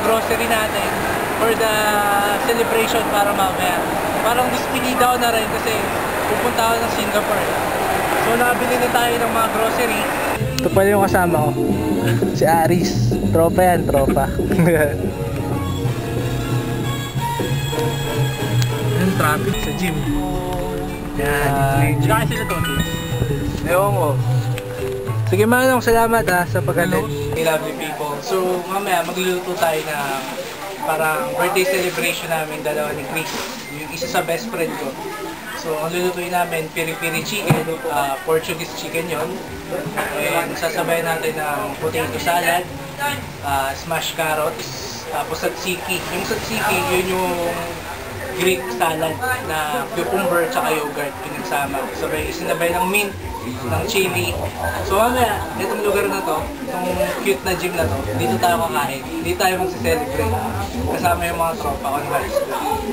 grocery natin for the celebration para mamaya. Parang dispinida ko na rin kasi pupunta ako ng Singapore. So nakabili na tayo ng mga grocery. Ito pala yung kasama ko. Si Aris. Tropa yan, tropa. Yung traffic sa gym. Yan. Tsaka sila to. Ewan ko. Sige Manong, salamat sa pag-attend. Lovely people. So mamaya magluluto tayo na parang birthday celebration namin dalawa ni Chris. Yung isa sa best friend ko. So ang lulutuin namin, piri-piri chicken, Portuguese chicken yon. And sasabayan natin ng potato salad, smashed carrots, tapos tzatziki. Yung tzatziki, yun yung Greek salad na cucumber tsaka yogurt pinagsama. Sinabay ng mint, ng chili. So mamaya, itong lugar na to, itong cute na gym na to, dito tayo kakain. Dito tayo magse-celebrate. Kasama yung mga tropa on high school.